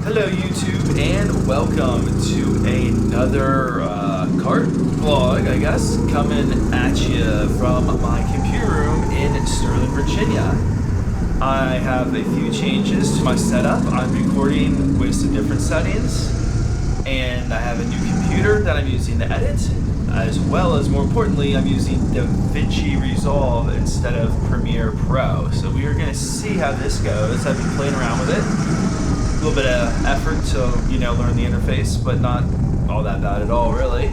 Hello YouTube, and welcome to another kart vlog, I guess, coming at you from my computer room in Sterling, Virginia. I have a few changes to my setup. I'm recording with some different settings, and I have a new computer that I'm using to edit, as well as, more importantly, I'm using DaVinci Resolve instead of Premiere Pro. So we are going to see how this goes. I've been playing around with it. A little bit of effort to, learn the interface, but not all that bad at all, really.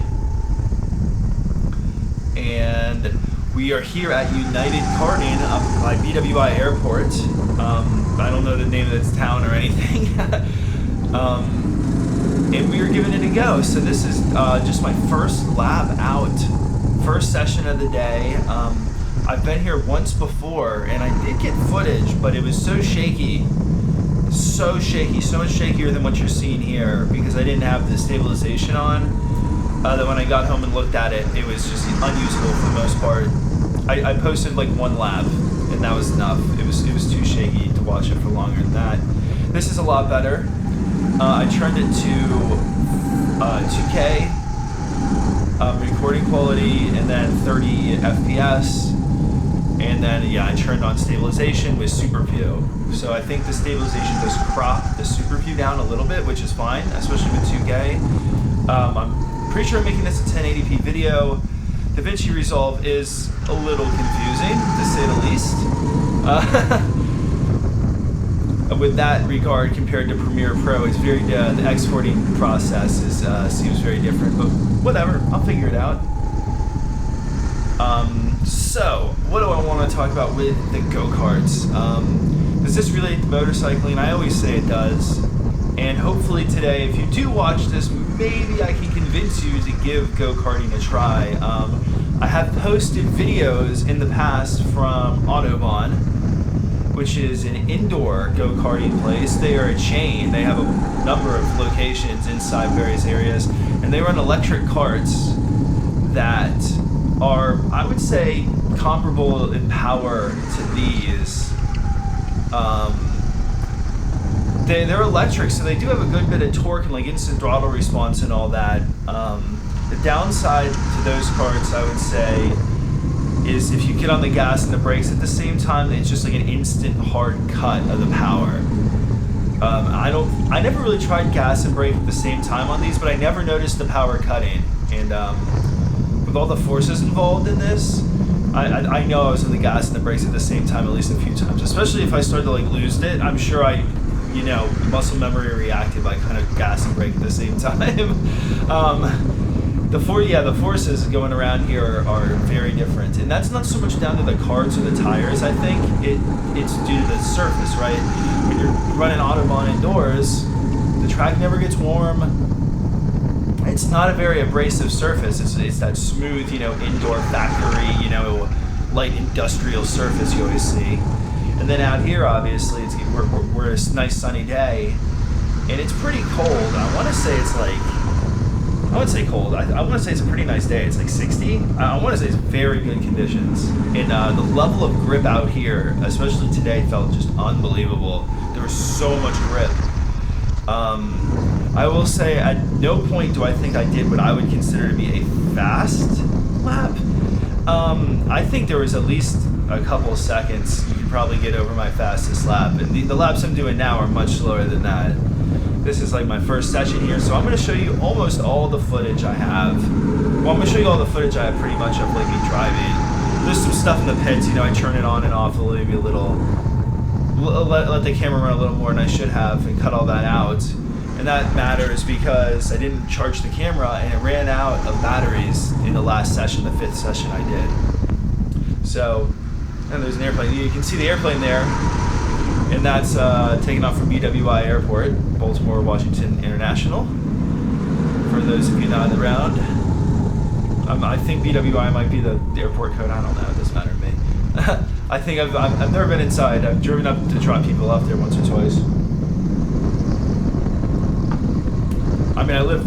And we are here at United Karting up by BWI Airport. I don't know the name of this town or anything. And we are giving it a go. So this is just my first lap out, first session of the day. I've been here once before, and I did get footage, but it was so shaky. So shaky, so much shakier than what you're seeing here, because I didn't have the stabilization on, that when I got home and looked at it, it was just unusable for the most part. I posted like one lap, and that was enough. It was too shaky to watch it for longer than that. This is a lot better. I turned it to 2K recording quality, and then 30 FPS. And then, I turned on stabilization with Super View. So I think the stabilization does crop the Super View down a little bit, which is fine, especially with 2K. I'm pretty sure I'm making this a 1080p video. DaVinci Resolve is a little confusing, to say the least. With that regard, compared to Premiere Pro, it's very the exporting process seems very different. But whatever, I'll figure it out. So, what do I want to talk about with the go-karts? Does this relate to motorcycling? I always say it does. And hopefully today, if you do watch this, maybe I can convince you to give go-karting a try. I have posted videos in the past from Autobahn, which is an indoor go-karting place. They are a chain. They have a number of locations inside various areas, and they run electric carts that are, I would say, comparable in power to these. They're electric, so they do have a good bit of torque and like instant throttle response and all that. The downside to those carts, I would say, is if you get on the gas and the brakes at the same time, it's just like an instant hard cut of the power. I never really tried gas and brake at the same time on these, but I never noticed the power cutting. And with all the forces involved in this, I know I was on the gas and the brakes at the same time at least a few times, especially if I started to lose it. I'm sure muscle memory reacted by kind of gas and brake at the same time. The forces going around here are very different, and that's not so much down to the carts or the tires. I think it's due to the surface, right? When you're running Autobahn indoors, the track never gets warm. It's not a very abrasive surface. It's that smooth, indoor factory, light industrial surface you always see. And then out here, obviously, we're a nice sunny day, and it's pretty cold. I want to say it's I wouldn't say cold. I want to say it's a pretty nice day. It's like 60. I want to say it's very good conditions. And the level of grip out here, especially today, felt just unbelievable. There was so much grip. I will say at no point do I think I did what I would consider to be a fast lap. I think there was at least a couple seconds you could probably get over my fastest lap. And the laps I'm doing now are much slower than that. This is like my first session here, so I'm going to show you almost all the footage I have. Well, I'm going to show you all the footage I have pretty much of me driving. There's some stuff in the pits, I turn it on and off maybe a little. Let the camera run a little more than I should have and cut all that out. And that matters because I didn't charge the camera and it ran out of batteries in the last session, the 5th session I did. So, and there's an airplane. You can see the airplane there, and that's taking off from BWI Airport, Baltimore Washington International. For those of you not around, I think BWI might be the airport code. I don't know. It doesn't matter to me. I think I've never been inside. I've driven up to drop people off there once or twice. I mean, I live,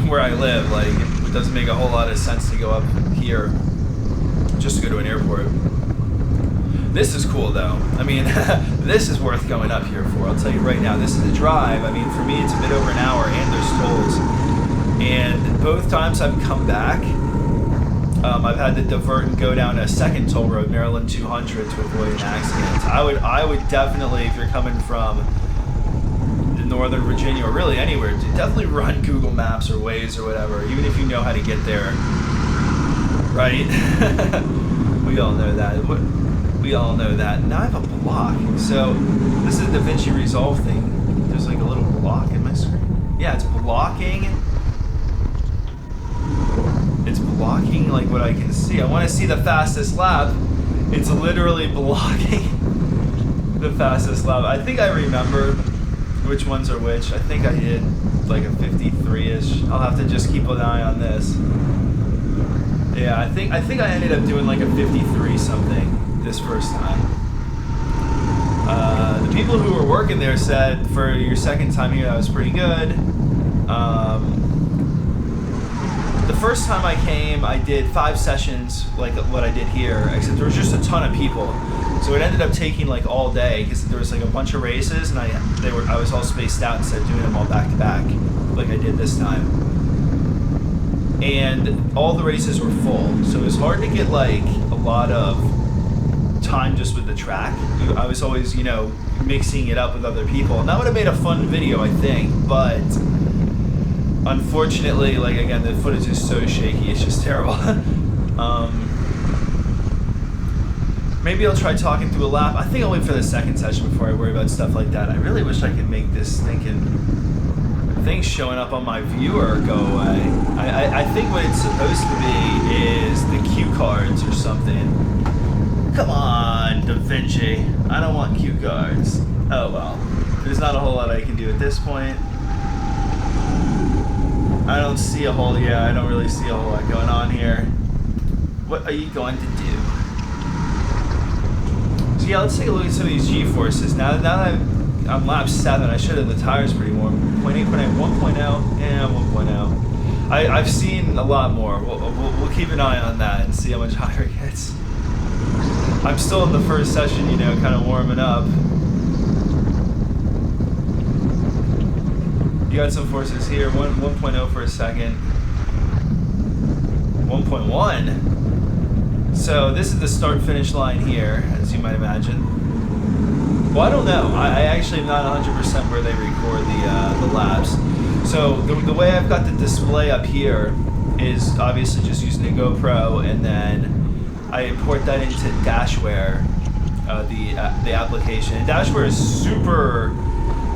where I live. It doesn't make a whole lot of sense to go up here just to go to an airport. This is cool though. I mean, this is worth going up here for. I'll tell you right now. This is a drive. I mean, for me, it's a bit over an hour, and there's tolls. And both times I've come back, I've had to divert and go down a second toll road, Maryland 200, to avoid an accident. I would definitely, if you're coming from the Northern Virginia or really anywhere, definitely run Google Maps or Waze or whatever, even if you know how to get there. Right? We all know that. We all know that. Now I have a block. So this is the DaVinci Resolve thing. There's like a little block in my screen. Yeah, it's blocking. It's blocking like what I can see. I want to see the fastest lap. It's literally blocking the fastest lap. I think I remember which ones are which. I think I did like a 53-ish. I'll have to just keep an eye on this. Yeah, I think I ended up doing like a 53 something this first time. The people who were working there said for your second time here that was pretty good. The first time I came, I did 5 sessions like what I did here, except there was just a ton of people. So it ended up taking like all day because there was like a bunch of races, and I was all spaced out instead of doing them all back to back like I did this time. And all the races were full, so it was hard to get like a lot of time just with the track. I was always, you know, mixing it up with other people, and that would have made a fun video, I think, but unfortunately, like again, the footage is so shaky, it's just terrible. Maybe I'll try talking through a lap. I think I'll wait for the second session before I worry about stuff like that. I really wish I could make this thing showing up on my viewer go away. I think what it's supposed to be is the cue cards or something. Come on, DaVinci. I don't want cue cards. Oh well. There's not a whole lot I can do at this point. I don't see a whole, yeah, I don't really see a whole lot going on here. What are you going to do? So yeah, let's take a look at some of these G-forces. Now that I'm lap 7, I should have the tires pretty warm. 0.8, 1.0, yeah, 1.0. I've seen a lot more. We'll keep an eye on that and see how much higher it gets. I'm still in the first session, you know, kind of warming up. You got some forces here. 1.0 for a second. 1.1. So this is the start-finish line here, as you might imagine. Well, I don't know. I actually am not 100% where they record the laps. So the way I've got the display up here is obviously just using a GoPro, and then I import that into Dashware, the application. And Dashware is super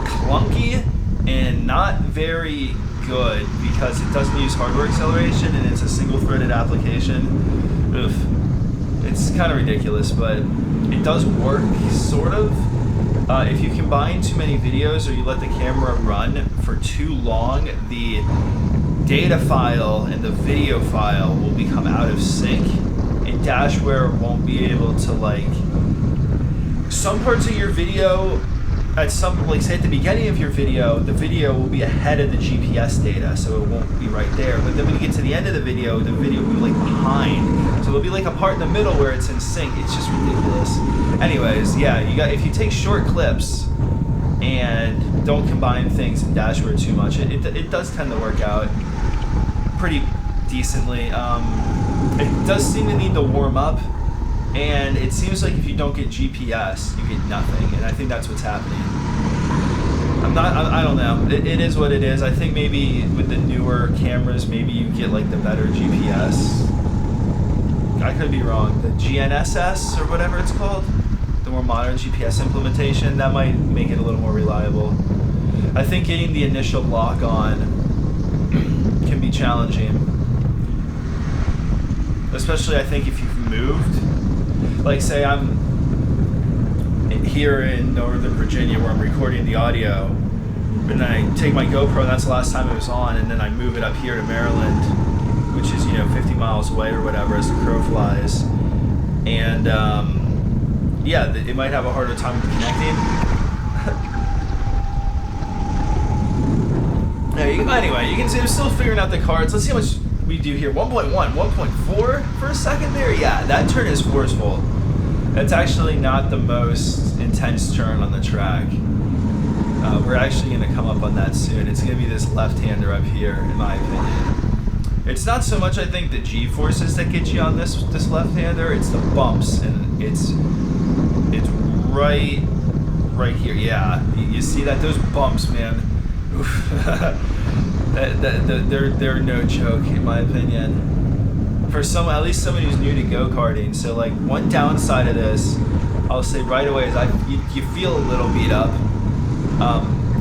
clunky and not very good because it doesn't use hardware acceleration and it's a single-threaded application. Oof. It's kind of ridiculous, but it does work, sort of. If you combine too many videos or you let the camera run for too long, the data file and the video file will become out of sync, and Dashware won't be able to, like, some parts of your video, at some, like say at the beginning of your video, the video will be ahead of the GPS data, so it won't be right there. But then when you get to the end of the video will be like behind. So there'll be like a part in the middle where it's in sync. It's just ridiculous. Anyways, yeah, if you take short clips and don't combine things in Dashware too much, it does tend to work out pretty decently. It does seem to need to warm up. And it seems like if you don't get GPS, you get nothing, and I think that's what's happening. I don't know. It is what it is. I think maybe with the newer cameras, maybe you get like the better GPS. I could be wrong. The GNSS or whatever it's called, the more modern GPS implementation, that might make it a little more reliable. I think getting the initial lock on can be challenging, especially I think if you've moved. Like say I'm here in Northern Virginia where I'm recording the audio, and then I take my GoPro, and that's the last time it was on, and then I move it up here to Maryland, which is, 50 miles away or whatever as the crow flies. And yeah, it might have a harder time connecting. Anyway, you can see I'm still figuring out the cards. Let's see how much we do here. 1.1, 1.4 for a second there. Yeah, that turn is forceful. That's actually not the most intense turn on the track. We're actually going to come up on that soon. It's going to be this left-hander up here, in my opinion. It's not so much, I think, the G-forces that get you on this left-hander. It's the bumps, and it's right here. Yeah, you see that? Those bumps, man. They're no joke, in my opinion. For at least somebody who's new to go-karting. So, like, one downside of this, I'll say right away, is you feel a little beat up.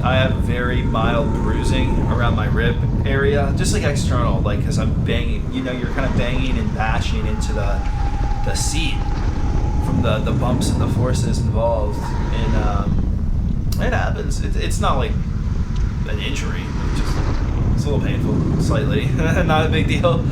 I have very mild bruising around my rib area, just like external, like, because I'm banging, you're kind of banging and bashing into the seat from the bumps and the forces involved, and it happens. It's not like an injury, it's a little painful, slightly, not a big deal.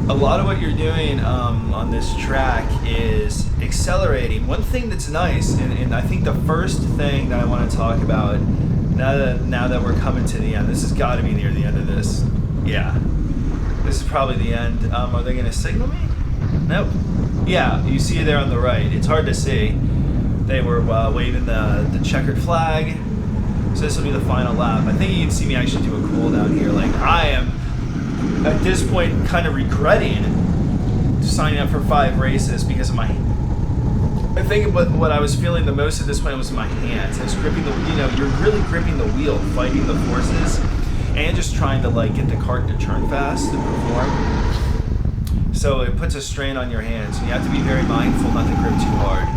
A lot of what you're doing on this track is accelerating. One thing that's nice, and I think the first thing that I want to talk about now that we're coming to the end, this has got to be near the end of this. Yeah, this is probably the end. Are they going to signal me? Nope. Yeah, you see it there on the right. It's hard to see. They were waving the checkered flag. So this will be the final lap. I think you can see me actually do a cool down here. Like, I am at this point kind of regretting signing up for 5 races because of my, I think what I was feeling the most at this point was my hands. I was gripping you're really gripping the wheel, fighting the forces, and just trying to like get the kart to turn fast and perform. So it puts a strain on your hands, and you have to be very mindful not to grip too hard.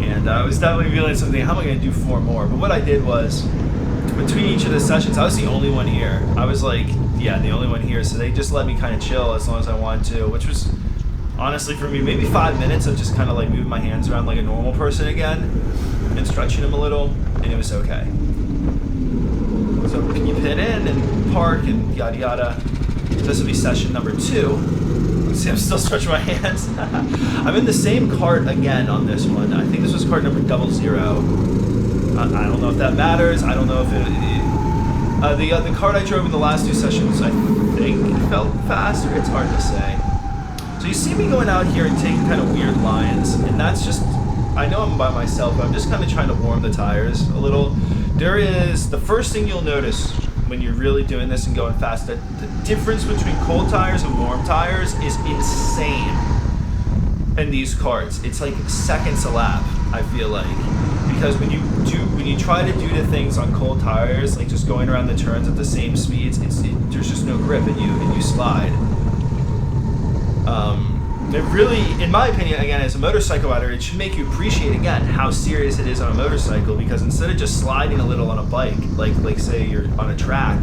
And I was definitely feeling something, how am I going to do 4 more? But what I did was, between each of the sessions, I was the only one here. I was like, yeah, the only one here, so they just let me kind of chill as long as I wanted to, which was, honestly, for me, maybe 5 minutes of just kind of like moving my hands around like a normal person again, and stretching them a little, and it was okay. So can you pit in and park and yada yada. This will be session number 2. See, I'm still stretching my hands. I'm in the same cart again on this one. I think this was cart number 00. I don't know if that matters. I don't know if the cart I drove in the last 2 sessions, I think, felt faster. It's hard to say. So you see me going out here and taking kind of weird lines, and that's just, I know I'm by myself, but I'm just kind of trying to warm the tires a little. There is, the first thing you'll notice when you're really doing this and going fast, that the difference between cold tires and warm tires is insane in these karts. It's like seconds a lap, I feel like. Because when you try to do the things on cold tires, like just going around the turns at the same speeds, there's just no grip and you slide. It really, in my opinion, again, as a motorcycle rider, it should make you appreciate again how serious it is on a motorcycle, because instead of just sliding a little on a bike, like say you're on a track,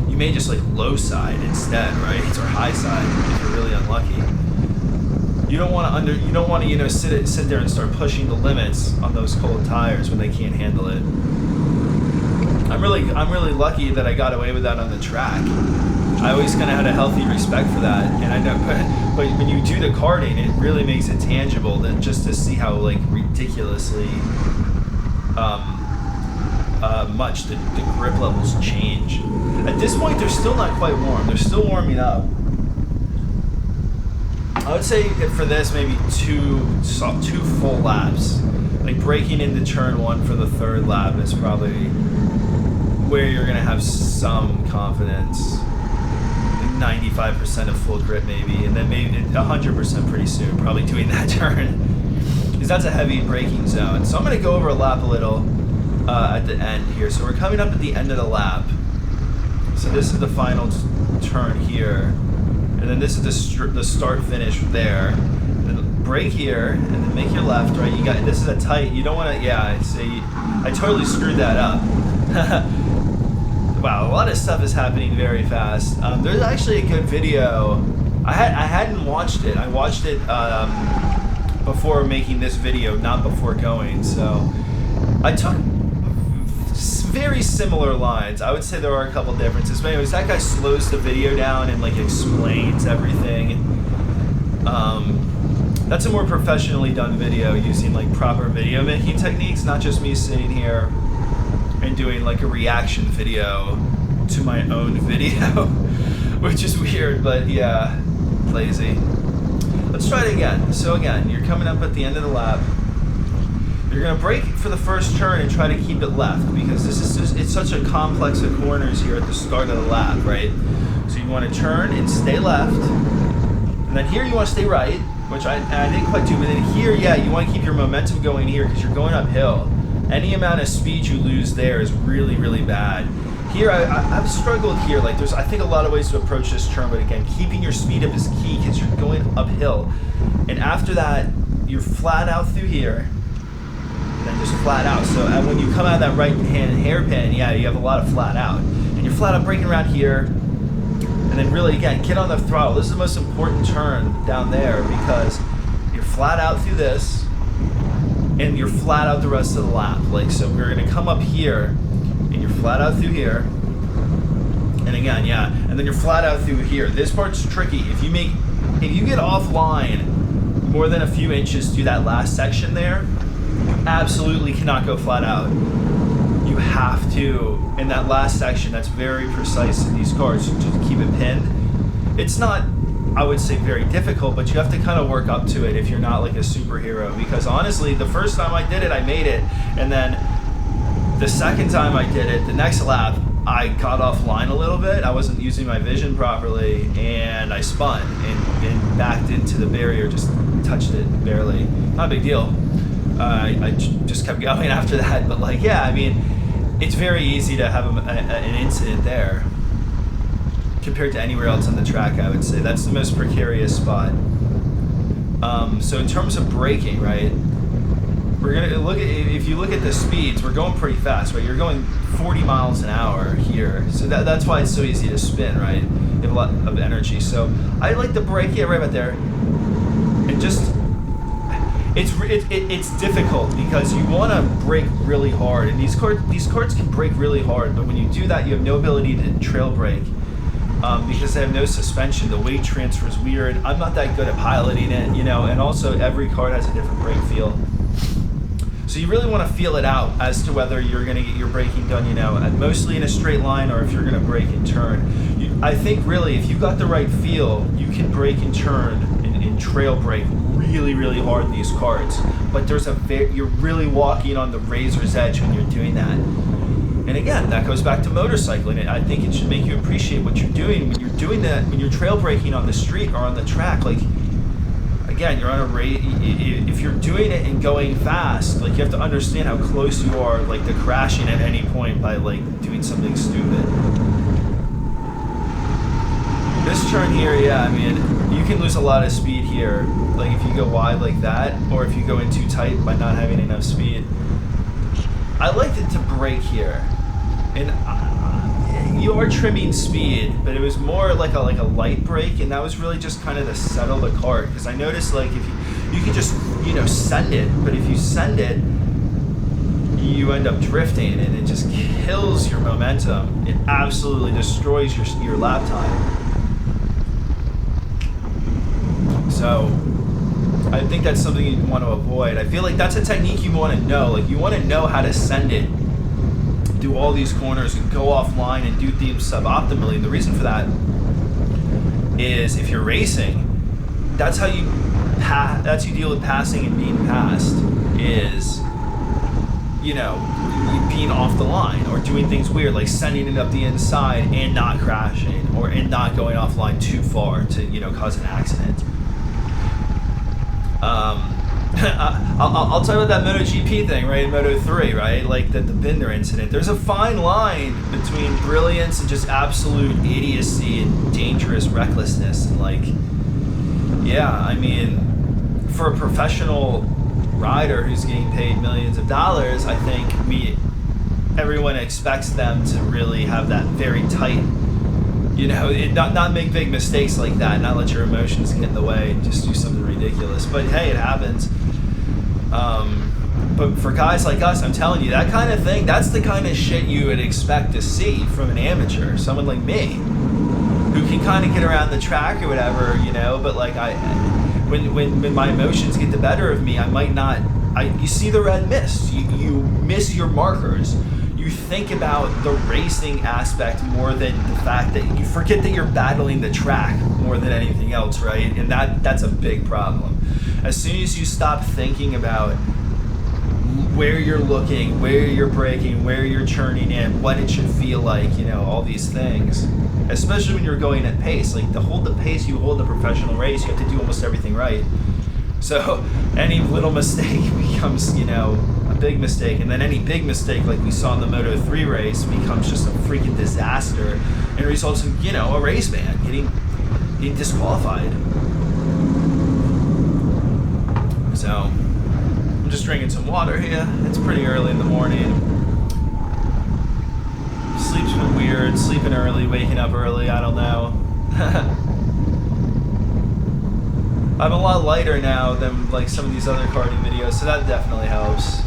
you may just like low side instead, right? Or high side if you're really unlucky. You don't want to sit there and start pushing the limits on those cold tires when they can't handle it. I'm really lucky that I got away with that on the track. I always kind of had a healthy respect for that, and I know, but when you do the karting, it really makes it tangible that just to see how like ridiculously much the grip levels change. At this point, they're still not quite warm. They're still warming up. I would say for this, maybe two full laps. Like breaking into turn 1 for the 3rd lap is probably where you're gonna have some confidence. 95% of full grip maybe, and then maybe 100% pretty soon, probably doing that turn, because that's a heavy braking zone. So I'm going to go over a lap a little at the end here. So we're coming up at the end of the lap. So this is the final turn here, and then this is the start finish there. And then brake here, and then make your left, right? You got, this is a tight, you don't want to, yeah, see, I totally screwed that up. Wow, a lot of stuff is happening very fast. There's actually a good video. I hadn't watched it. I watched it before making this video, not before going. So I took very similar lines. I would say there are a couple differences. But anyways, that guy slows the video down and like explains everything. That's a more professionally done video using like proper video making techniques, not just me sitting here and doing like a reaction video to my own video, which is weird, but yeah. lazy. Let's try it again. So again, you're coming up at the end of the lap. You're going to brake for the first turn and try to keep it left because it's such a complex of corners here at the start of the lap, right? So you want to turn and stay left. And then here you want to stay right, which I didn't quite do. But then here, yeah, you want to keep your momentum going here because you're going uphill. Any amount of speed you lose there is really, really bad. Here, I've struggled here. Like, I think, a lot of ways to approach this turn, but again, keeping your speed up is key because you're going uphill. And after that, you're flat out through here, and then just flat out. So when you come out of that right-hand hairpin, yeah, you have a lot of flat out. And you're flat out braking around here, and then really, again, get on the throttle. This is the most important turn down there because you're flat out through this, and you're flat out the rest of the lap. Like, so we're going to come up here, and you're flat out through here, and again, yeah, and then you're flat out through here. This part's tricky. If you get offline more than a few inches through that last section there, you absolutely cannot go flat out. You have to, in that last section, that's very precise in these cars, to keep it pinned. It's not, I would say, very difficult, but you have to kind of work up to it if you're not like a superhero, because honestly, the first time I did it, I made it, and then the second time I did it, the next lap, I got offline a little bit. I wasn't using my vision properly, and I spun and backed into the barrier, just touched it barely. Not a big deal. I just kept going after that, but like, yeah, I mean, it's very easy to have an incident there compared to anywhere else on the track. I would say that's the most precarious spot. So in terms of braking, right, we're gonna look at, if you look at the speeds, we're going pretty fast, right? You're going 40 miles an hour here, so that's why it's so easy to spin, right? You have a lot of energy. So I like to brake, yeah, right about there, and just it's difficult because you want to brake really hard, and these carts can brake really hard, but when you do that, you have no ability to trail brake. Because they have no suspension, the weight transfer is weird. I'm not that good at piloting it, you know, and also every cart has a different brake feel. So you really want to feel it out as to whether you're going to get your braking done, you know, mostly in a straight line or if you're going to brake and turn. I think really if you got the right feel, you can brake and turn and trail brake really, really hard in these carts. But you're really walking on the razor's edge when you're doing that. And again, that goes back to motorcycling. I think it should make you appreciate what you're doing when you're doing that, when you're trail braking on the street or on the track. Like, again, you're on a race. If you're doing it and going fast, like, you have to understand how close you are, like, to crashing at any point by, like, doing something stupid. This turn here, yeah, I mean, you can lose a lot of speed here. Like, if you go wide like that, or if you go in too tight by not having enough speed. I liked it to brake here. And you are trimming speed, but it was more like a light brake, and that was really just kind of to settle the cart. Because I noticed, like, if you can just, you know, send it, but if you send it, you end up drifting, and it just kills your momentum. It absolutely destroys your lap time. So I think that's something you want to avoid. I feel like that's a technique you want to know. Like, you want to know how to send it, do all these corners, and go offline and do things suboptimally. And the reason for that is if you're racing, that's how you deal with passing and being passed. Is, you know, being off the line or doing things weird, like sending it up the inside and not crashing, and not going offline too far to, you know, cause an accident. I'll talk about that MotoGP thing, right? In Moto3, right? Like the Binder incident. There's a fine line between brilliance and just absolute idiocy and dangerous recklessness. And, like, yeah, I mean, for a professional rider who's getting paid millions of dollars, I think everyone expects them to really have that very tight, you know, not make big mistakes like that, not let your emotions get in the way and just do something ridiculous. But hey, it happens. But for guys like us, I'm telling you, that kind of thing, that's the kind of shit you would expect to see from an amateur, someone like me, who can kind of get around the track or whatever, you know. But like, when my emotions get the better of me, I might not. You see the red mist. You miss your markers. you think about the racing aspect more than the fact that you forget that you're battling the track more than anything else, right? And that's a big problem. As soon as you stop thinking about where you're looking, where you're braking, where you're churning in, what it should feel like, all these things, especially when you're going at pace. Like, to hold the pace you hold in a professional race, you have to do almost everything right. So any little mistake becomes, a big mistake, and then any big mistake, like we saw in the Moto3 race, becomes just a freaking disaster and results in, a race ban, getting disqualified. So I'm just drinking some water here. It's pretty early in the morning. Sleep's been weird, sleeping early, waking up early, I don't know. I'm a lot lighter now than like some of these other karting videos, so that definitely helps.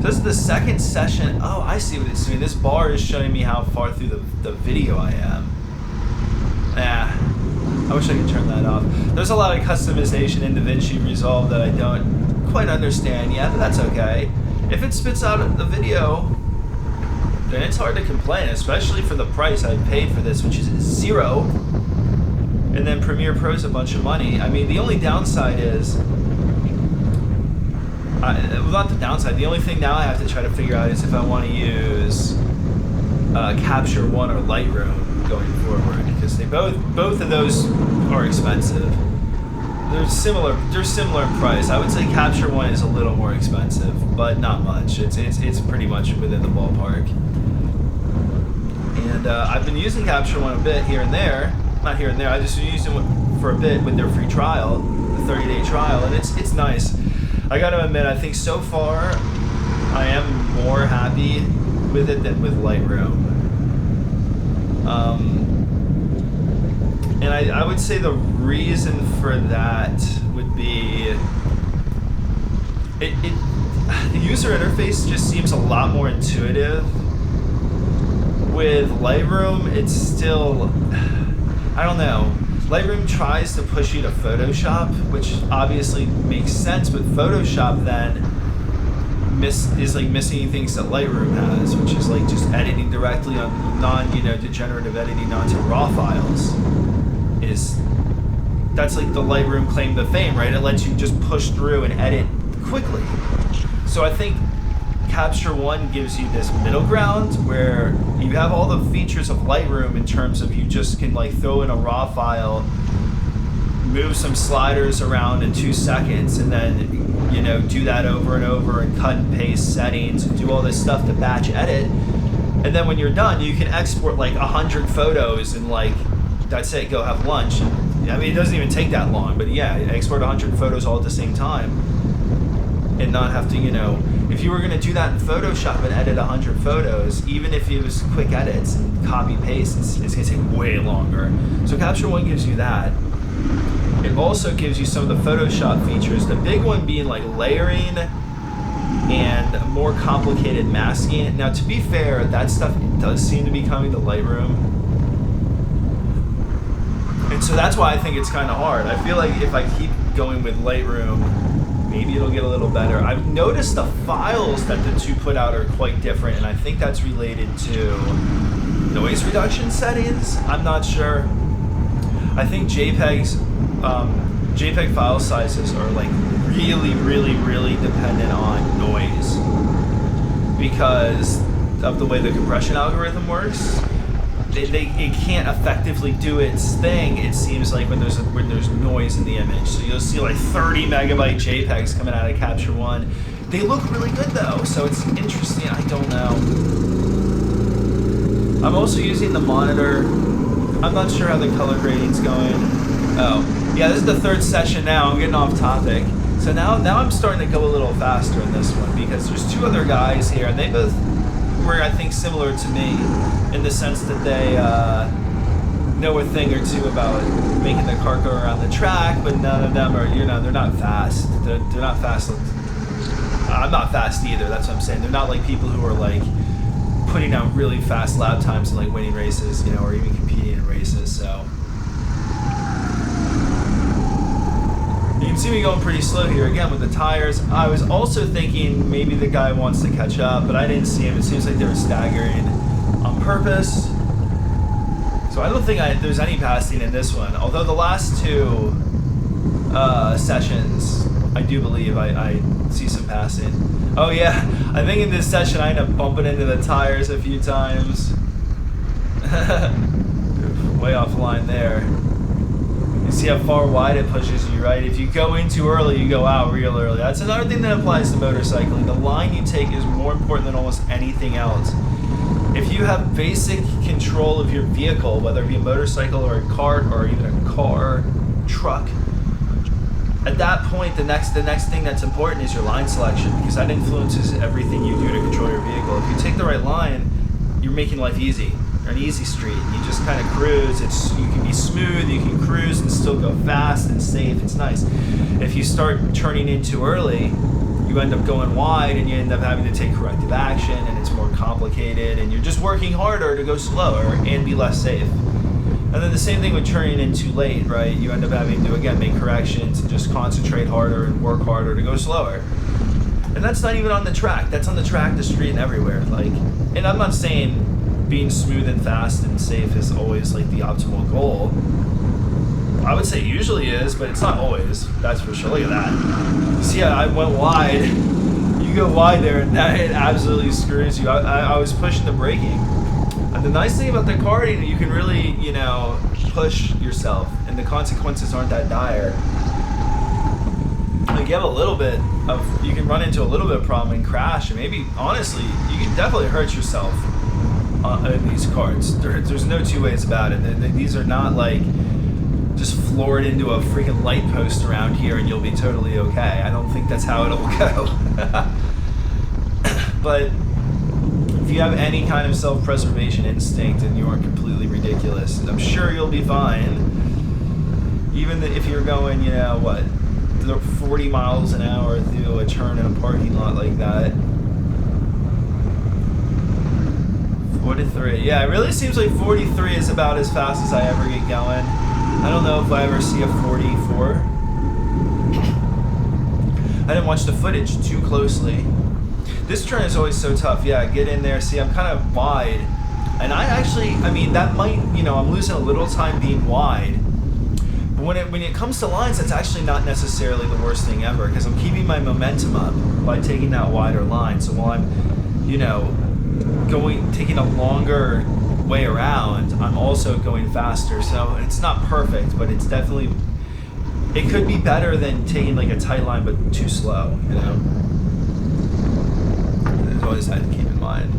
So this is the second session. Oh, I see what it's doing. This bar is showing me how far through the video I am. I wish I could turn that off. There's a lot of customization in DaVinci Resolve that I don't quite understand yet, but that's okay. If it spits out the video, then it's hard to complain, especially for the price I paid for this, which is $0. And then Premiere Pro's a bunch of money. I mean, the only downside is, well, not the downside, the only thing now I have to try to figure out is if I want to use Capture One or Lightroom going forward, because they both of those are expensive. They're similar in price. I would say Capture One is a little more expensive, but not much. It's pretty much within the ballpark. And I've been using Capture One a bit here and there. Not here and there. I just used it for a bit with their free trial, the 30-day trial, and it's nice. I got to admit, I think so far I am more happy with it than with Lightroom. And I would say the reason for that would be the user interface just seems a lot more intuitive. With Lightroom, it's still, I don't know. Lightroom tries to push you to Photoshop, which obviously makes sense, but Photoshop then is like missing things that Lightroom has, which is like just editing directly on degenerative editing onto raw files. That's like the Lightroom claim to fame, right? It lets you just push through and edit quickly. So I think Capture One gives you this middle ground where you have all the features of Lightroom in terms of you just can like throw in a raw file, move some sliders around in 2 seconds, and then do that over and over and cut and paste settings and do all this stuff to batch edit. And then when you're done, you can export like 100 photos and like that's it, go have lunch. I mean, it doesn't even take that long, but yeah, export 100 photos all at the same time and not have to, if you were going to do that in Photoshop and edit 100 photos, even if it was quick edits and copy paste, it's going to take way longer. So Capture One gives you that. It also gives you some of the Photoshop features, the big one being like layering and more complicated masking. Now, to be fair, that stuff does seem to be coming to Lightroom. And so that's why I think it's kind of hard. I feel like if I keep going with Lightroom, maybe it'll get a little better. I've noticed the files that the two put out are quite different, and I think that's related to noise reduction settings. I'm not sure. I think JPEG file sizes are like really, really, really dependent on noise because of the way the compression algorithm works. It can't effectively do its thing, it seems like, when there's noise in the image. So you'll see like 30 megabyte JPEGs coming out of Capture One. They look really good though, so it's interesting. I don't know. I'm also using the monitor. I'm not sure how the color grading's going. Oh, yeah, this is the third session now. I'm getting off topic. So now I'm starting to go a little faster in this one because there's two other guys here, and they both were, I think, similar to me in the sense that they know a thing or two about making the car go around the track, but none of them are, they're not fast. They're not fast. I'm not fast either, that's what I'm saying. They're not like people who are like putting out really fast lap times and like winning races, or even competing in races, so. You can see me going pretty slow here again with the tires. I was also thinking maybe the guy wants to catch up, but I didn't see him. It seems like they were staggering on purpose. So I don't think there's any passing in this one. Although the last two sessions, I do believe I see some passing. Oh yeah, I think in this session I end up bumping into the tires a few times. Way offline there. You see how far wide it pushes you, right? If you go in too early, you go out real early. That's another thing that applies to motorcycling. The line you take is more important than almost anything else. If you have basic control of your vehicle, whether it be a motorcycle or a cart or even a car, truck, at that point, the next thing that's important is your line selection, because that influences everything you do to control your vehicle. If you take the right line, you're making life easy. You're an easy street. You just kind of cruise. You can be smooth, you can cruise and still go fast and safe. It's nice. If you start turning in too early, you end up going wide and you end up having to take corrective action, and it's more complicated, and you're just working harder to go slower and be less safe. And then the same thing with turning in too late, right? You end up having to, again, make corrections and just concentrate harder and work harder to go slower. And that's not even on the track. That's on the track, the street, and everywhere. And I'm not saying being smooth and fast and safe is always like the optimal goal. I would say it usually is, but it's not always. That's for sure. Look at that. See how I went wide? You go wide there, and that it absolutely screws you. I was pushing the braking. And the nice thing about the karting, you can really, push yourself, and the consequences aren't that dire. Like, you have a little bit of, you can run into a little bit of problem and crash, and maybe, honestly, you can definitely hurt yourself in these karts. There's no two ways about it. These are not like just floor it into a freaking light post around here and you'll be totally okay. I don't think that's how it'll go. But if you have any kind of self-preservation instinct and you aren't completely ridiculous, I'm sure you'll be fine. Even if you're going, 40 miles an hour through a turn in a parking lot like that. 43. Yeah, it really seems like 43 is about as fast as I ever get going. I don't know if I ever see a 44. I didn't watch the footage too closely. This turn is always so tough. Yeah, get in there. See, I'm kind of wide. And that might, I'm losing a little time being wide. But when it comes to lines, that's actually not necessarily the worst thing ever, because I'm keeping my momentum up by taking that wider line. So while I'm, taking a longer way around, I'm also going faster. So it's not perfect, but it's definitely, it could be better than taking like a tight line but too slow, There's always that to keep in mind.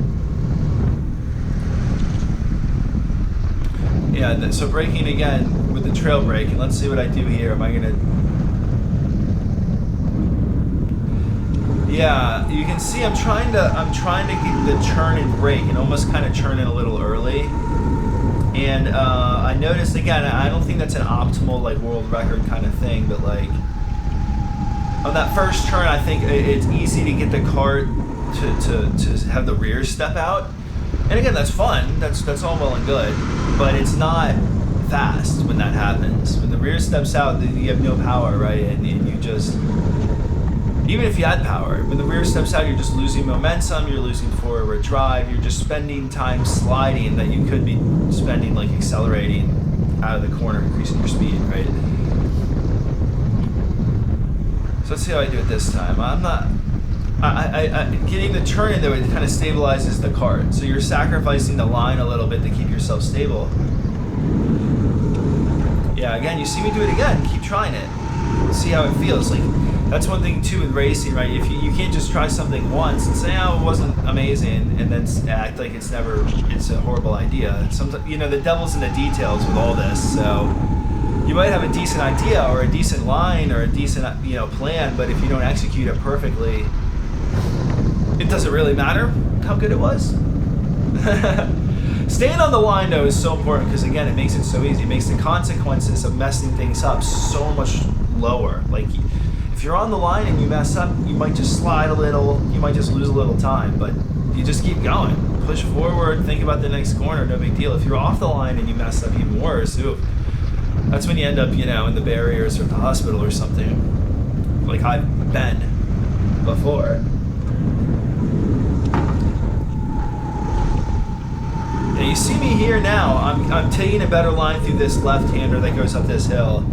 Yeah, so braking again with the trail brake, and let's see what I do here. Am I gonna? Yeah, you can see I'm trying to get the turn and brake and almost kind of turn in a little early. And I noticed again, I don't think that's an optimal like world record kind of thing, but like on that first turn, I think it's easy to get the cart to have the rear step out. And again, that's fun. That's all well and good, but it's not fast when that happens. When the rear steps out, you have no power, right? And you just, even if you had power, when the rear steps out, you're just losing momentum, you're losing forward drive, you're just spending time sliding that you could be spending like accelerating out of the corner, increasing your speed, right? So let's see how I do it this time. Getting the turn in though, it kind of stabilizes the cart. So you're sacrificing the line a little bit to keep yourself stable. Yeah, again, you see me do it again, keep trying it. See how it feels. Like, that's one thing too with racing, right? If you can't just try something once and say, oh, it wasn't amazing, and then act like it's a horrible idea. Sometimes, the devil's in the details with all this. So you might have a decent idea or a decent line or a decent, plan, but if you don't execute it perfectly, it doesn't really matter how good it was. Staying on the line though is so important because again, it makes it so easy. It makes the consequences of messing things up so much lower. Like, if you're on the line and you mess up, you might just slide a little, you might just lose a little time, but you just keep going. Push forward, think about the next corner, no big deal. If you're off the line and you mess up even worse, that's when you end up, in the barriers or the hospital or something. like I've been before. Now you see me here now. I'm taking a better line through this left-hander that goes up this hill,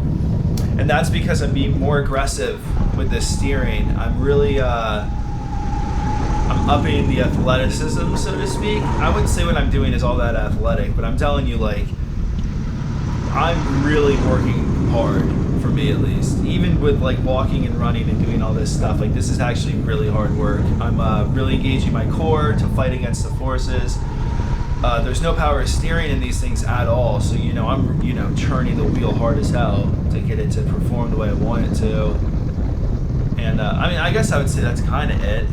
and that's because I'm being more aggressive with this steering. I'm really I'm upping the athleticism, so to speak. I wouldn't say what I'm doing is all that athletic, but I'm telling you, like, I'm really working hard, for me at least. Even with like walking and running and doing all this stuff, like this is actually really hard work. I'm really engaging my core to fight against the forces. There's no power steering in these things at all, so I'm churning the wheel hard as hell to get it to perform the way I want it to. And I guess I would say that's kind of it.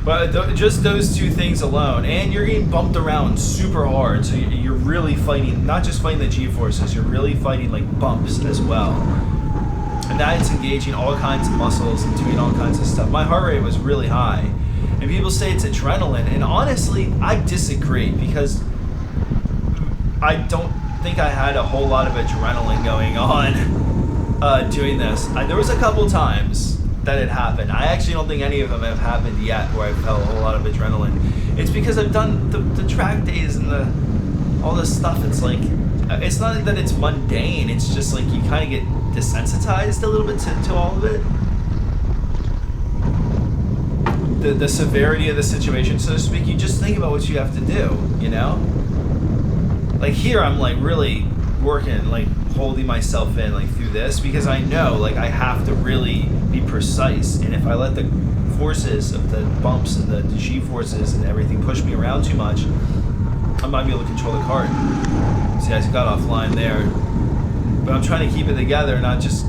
But just those two things alone, and you're getting bumped around super hard, so you're really fighting, not just fighting the G-forces, you're really fighting like bumps as well. And that's engaging all kinds of muscles and doing all kinds of stuff. My heart rate was really high, and people say it's adrenaline, and honestly, I disagree, because I don't think I had a whole lot of adrenaline going on doing this. There was a couple times that it happened. I actually don't think any of them have happened yet where I felt a whole lot of adrenaline. It's because I've done the track days and all this stuff. It's like, it's not that it's mundane, it's just like you kind of get desensitized a little bit to all of it. The severity of the situation, so to speak. You just think about what you have to do, Like here, I'm like really working, like holding myself in like through this, because I know like I have to really be precise, and if I let the forces of the bumps and the G forces and everything push me around too much, I'm not gonna be able to control the cart. See, I just got offline there, but I'm trying to keep it together, not just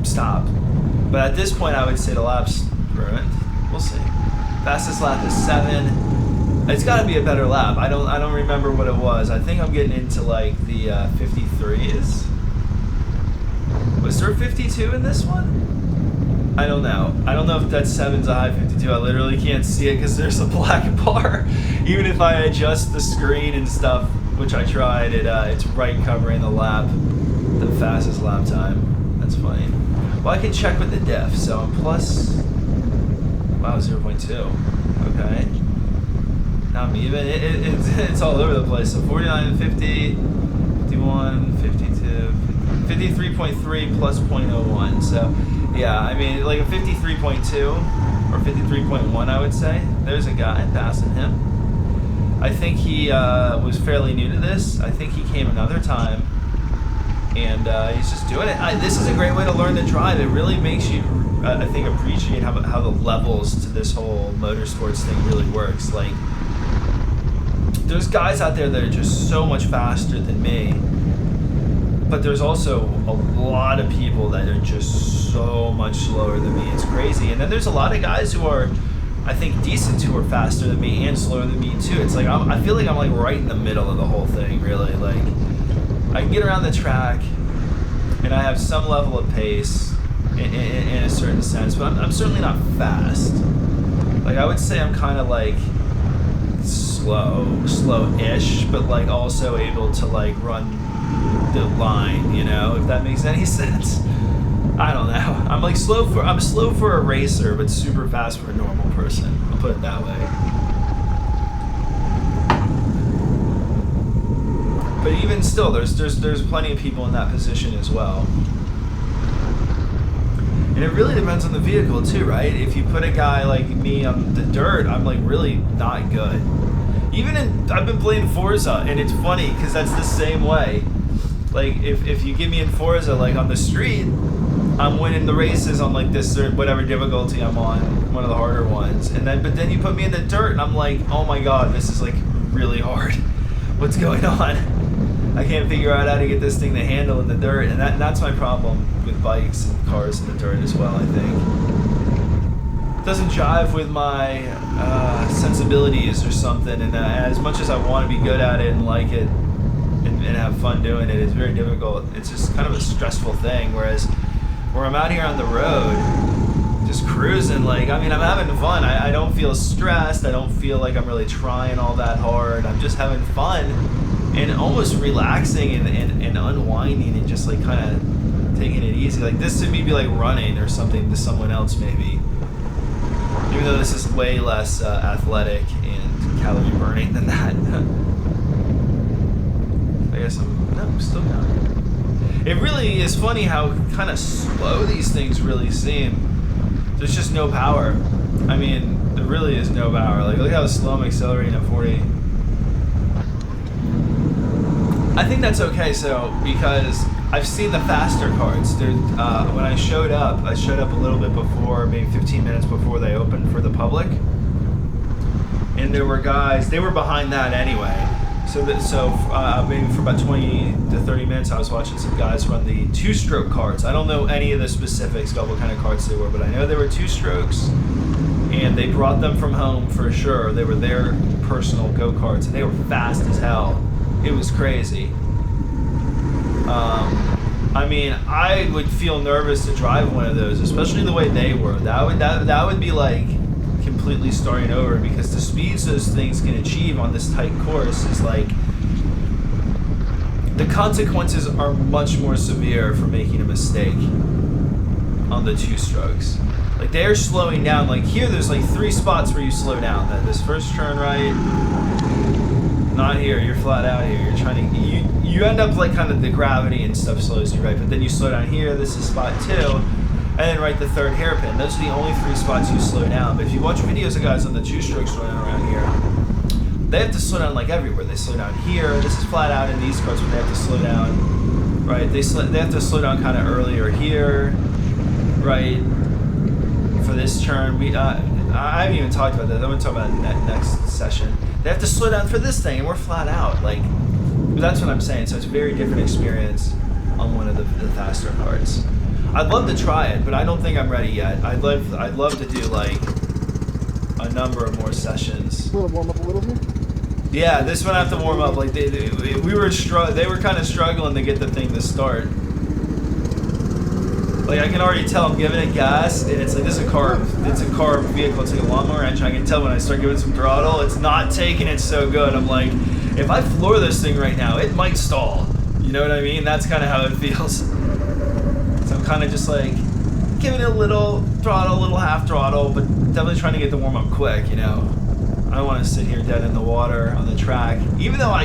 stop. But at this point, I would say the lap's ruined. We'll see. Fastest lap is 7. It's got to be a better lap. I don't remember what it was. I think I'm getting into like the 53s. Was there a 52 in this one? I don't know. I don't know if that 7's a high 52. I literally can't see it because there's a black bar. Even if I adjust the screen and stuff, which I tried, it's right covering the lap, the fastest lap time. That's funny. Well, I can check with the diff. So I'm plus, wow, 0.2. Okay. Now I'm even. It's all over the place. So 49, 50, 51, 52, 53.3 plus 0.01. So yeah, I mean like a 53.2 or 53.1, I would say. There's a guy passing him. I think he was fairly new to this. I think he came another time, and he's just doing it. This is a great way to learn to drive. It really makes you, I think, appreciate how the levels to this whole motorsports thing really works. Like, there's guys out there that are just so much faster than me, but there's also a lot of people that are just so much slower than me. It's crazy. And then there's a lot of guys who are, I think, decent, who are faster than me and slower than me too. It's like I feel like I'm like right in the middle of the whole thing, really. Like, I can get around the track, and I have some level of pace in a certain sense, but I'm certainly not fast. Like, I would say I'm kind of like slow-ish, but like also able to like run the line, if that makes any sense. I don't know. I'm slow for a racer, but super fast for a normal person. I'll put it that way. But even still, there's plenty of people in that position as well. And it really depends on the vehicle too, right? If you put a guy like me on the dirt, I'm like really not good. I've been playing Forza, and it's funny because that's the same way. Like if you get me in Forza, like on the street, I'm winning the races on like this or whatever difficulty I'm on, one of the harder ones. But then you put me in the dirt, and I'm like, oh my god, this is like really hard. What's going on? I can't figure out how to get this thing to handle in the dirt, and that's my problem with bikes and cars in the dirt as well, I think. It doesn't jive with my sensibilities or something, and as much as I want to be good at it and like it and have fun doing it, it's very difficult. It's just kind of a stressful thing, whereas where I'm out here on the road, just cruising, like, I mean, I'm having fun. I don't feel stressed. I don't feel like I'm really trying all that hard. I'm just having fun and almost relaxing and unwinding and just like kind of taking it easy. Like, this to me be like running or something to someone else, maybe. Even though this is way less athletic and calorie burning than that. I guess I'm still down. It really is funny how kind of slow these things really seem. There's just no power. I mean, there really is no power. Like, look how slow I'm accelerating at 40. I think that's okay, so, because I've seen the faster carts. When I showed up a little bit before, maybe 15 minutes before they opened for the public. And there were guys, they were behind that anyway. So maybe for about 20 to 30 minutes, I was watching some guys run the two-stroke carts. I don't know any of the specifics about what kind of carts they were, but I know they were two strokes. And they brought them from home for sure. They were their personal go-karts, and they were fast as hell. It was crazy. I mean, I would feel nervous to drive one of those, especially the way they were. That would be like completely starting over, because the speeds those things can achieve on this tight course is like, the consequences are much more severe for making a mistake on the two strokes. Like, they're slowing down. Like, here there's like 3 spots where you slow down. This first turn right, not here, you're flat out here. You're trying to, you end up like kind of the gravity and stuff slows you, right? But then you slow down here, this is spot 2, and then right the third hairpin. Those are the only 3 spots you slow down. But if you watch videos of guys on the two strokes running around here, they have to slow down like everywhere. They slow down here, this is flat out in these carts where they have to slow down, right? They have to slow down kind of earlier here, right? For this turn, I haven't even talked about that. I'm going to talk about it next session. They have to slow down for this thing, and we're flat out. Like, that's what I'm saying. So it's a very different experience on one of the faster carts. I'd love to try it, but I don't think I'm ready yet. I'd love to do like a number of more sessions. Want to warm up a little here? Yeah, this one I have to warm up. Like they were kind of struggling to get the thing to start. Like, I can already tell I'm giving it gas, and it's like, this is a car vehicle. It's like a lawnmower engine. I can tell when I start giving some throttle, it's not taking it so good. I'm like, if I floor this thing right now, it might stall. You know what I mean? That's kind of how it feels. So I'm kind of just like giving it a little throttle, a little half throttle, but definitely trying to get the warm up quick, you know? I don't want to sit here dead in the water on the track, even though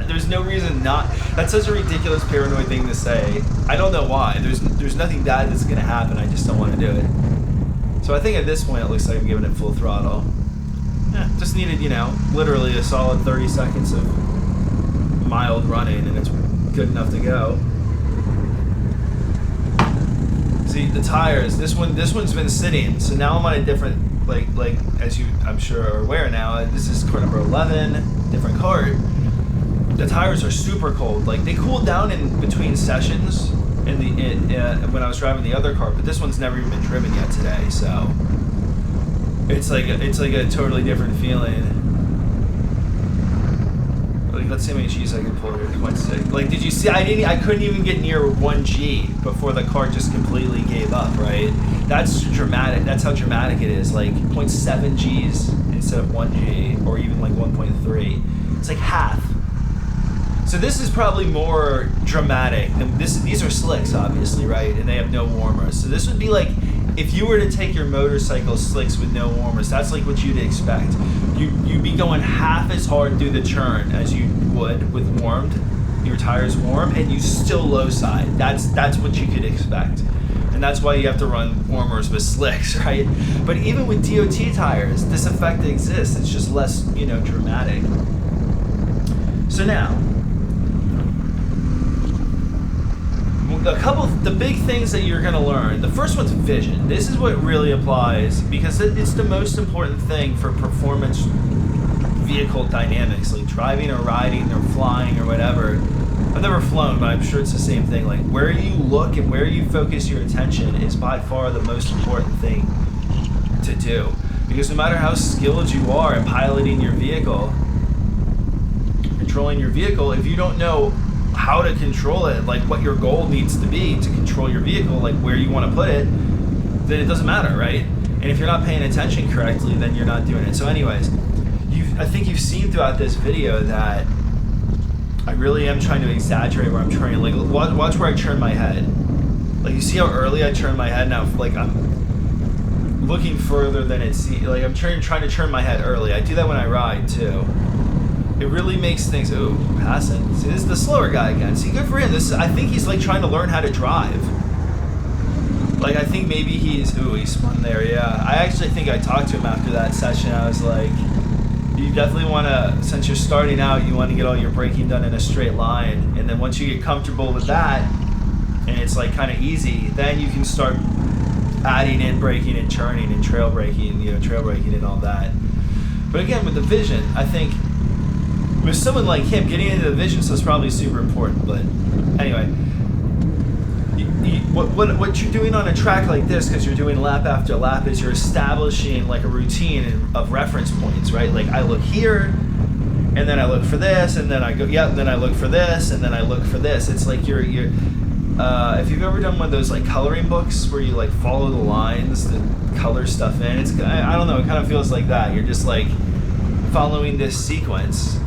there's no reason not. That's such a ridiculous paranoid thing to say. I don't know why. There's nothing bad that's going to happen. I just don't want to do it. So I think at this point it looks like I'm giving it full throttle. Just needed, literally a solid 30 seconds of mild running, and it's good enough to go. See, the tires, this one's been sitting, so now I'm on a different, like as you I'm sure are aware now, this is cart number 11, different cart. The tires are super cold. Like, they cooled down in between sessions when I was driving the other cart, but this one's never even been driven yet today, so it's like a totally different feeling. Like, let's see how many G's I can pull here. 0.6. Like, did you see? I couldn't even get near 1 G before the cart just completely gave up. Right? That's dramatic. That's how dramatic it is. Like 0.7 G's instead of 1 G, or even like 1.3. It's like half. So this is probably more dramatic. These are slicks, obviously, right? And they have no warmers. So this would be like if you were to take your motorcycle slicks with no warmers. That's like what you'd expect. You'd be going half as hard through the churn as you would with your tires warm, and you still low side. That's what you could expect. And that's why you have to run warmers with slicks, right? But even with DOT tires, this effect exists. It's just less, dramatic. So now, the big things that you're going to learn. The first one's vision. This is what really applies, because it's the most important thing for performance vehicle dynamics, like driving or riding or flying or whatever. I've never flown, but I'm sure it's the same thing. Like, where you look and where you focus your attention is by far the most important thing to do. Because no matter how skilled you are in piloting your vehicle, controlling your vehicle, if you don't know how to control it, like what your goal needs to be to control your vehicle, like where you want to put it, then it doesn't matter, right? And if you're not paying attention correctly, then you're not doing it. So anyways, I think you've seen throughout this video that I really am trying to exaggerate where I'm turning. Like, watch where I turn my head. Like, you see how early I turn my head now? Like, I'm looking further than it seems. Like, I'm trying to turn my head early. I do that when I ride, too. It really makes things... Ooh, passing. See, this is the slower guy again. See, good for him. I think he's, like, trying to learn how to drive. Like, I think maybe he's... Ooh, he spun there, yeah. I actually think I talked to him after that session. I was like, you definitely want to... Since you're starting out, you want to get all your braking done in a straight line. And then once you get comfortable with that, and it's, like, kind of easy, then you can start adding in braking and turning and trail braking, trail braking and all that. But again, with the vision, I think... With someone like him, getting into the vision stuff is probably super important. But anyway, what you're doing on a track like this, because you're doing lap after lap, is you're establishing like a routine of reference points, right? Like, I look here, and then I look for this, and then I go, yeah, and then I look for this, and then I look for this. It's like you're if you've ever done one of those like coloring books where you like follow the lines to color stuff in, it's, I don't know, it kind of feels like that. You're just like following this sequence.